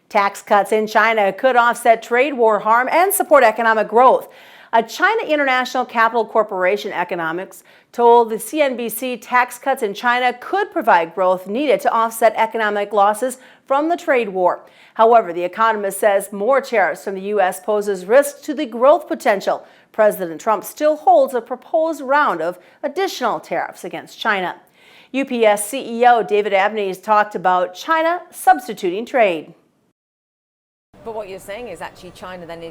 Tax cuts in China could offset trade war harm and support economic growth. A China International Capital Corporation economics told the CNBC tax cuts in China could provide growth needed to offset economic losses from the trade war. However, the economist says more tariffs from the U.S. poses risk to the growth potential. President Trump still holds a proposed round of additional tariffs against China. UPS CEO David Abney has talked about China substituting trade. But what you're saying is actually China then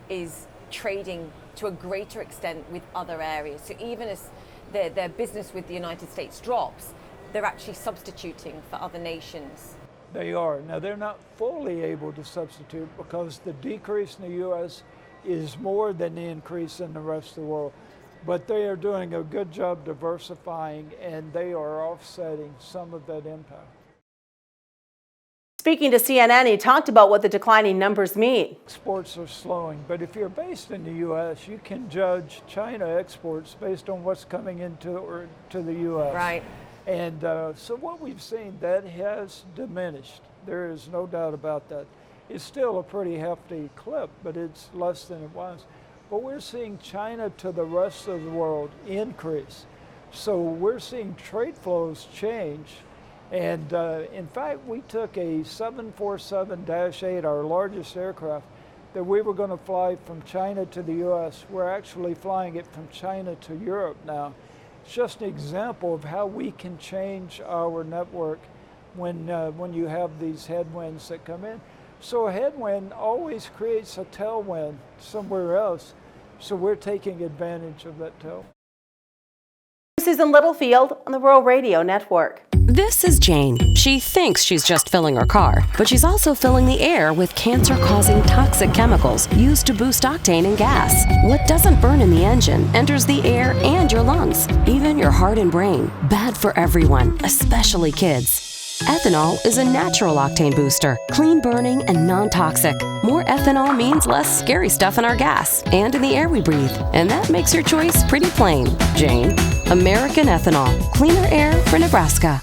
is trading to a greater extent with other areas. So even as their business with the United States drops, they're actually substituting for other nations. They are. Now, they're not fully able to substitute because the decrease in the U.S. is more than the increase in the rest of the world. But they are doing a good job diversifying, and they are offsetting some of that impact. Speaking to CNN, he talked about what the declining numbers mean. Exports are slowing, but if you're based in the U.S., you can judge China exports based on what's coming into to the U.S. Right. And so what we've seen, that has diminished. There is no doubt about that. It's still a pretty hefty clip, but it's less than it was. But we're seeing China to the rest of the world increase. So we're seeing trade flows change. And in fact, we took a 747-8, our largest aircraft, that we were going to fly from China to the U.S. We're actually flying it from China to Europe now. It's just an example of how we can change our network when you have these headwinds that come in. So a headwind always creates a tailwind somewhere else. So we're taking advantage of that tailwind. Susan Littlefield on the Rural Radio Network. This is Jane. She thinks she's just filling her car, but she's also filling the air with cancer-causing toxic chemicals used to boost octane in gas. What doesn't burn in the engine enters the air and your lungs, even your heart and brain. Bad for everyone, especially kids. Ethanol is a natural octane booster, clean burning and non-toxic. More ethanol means less scary stuff in our gas and in the air we breathe. And that makes your choice pretty plain, Jane. American Ethanol, cleaner air for Nebraska.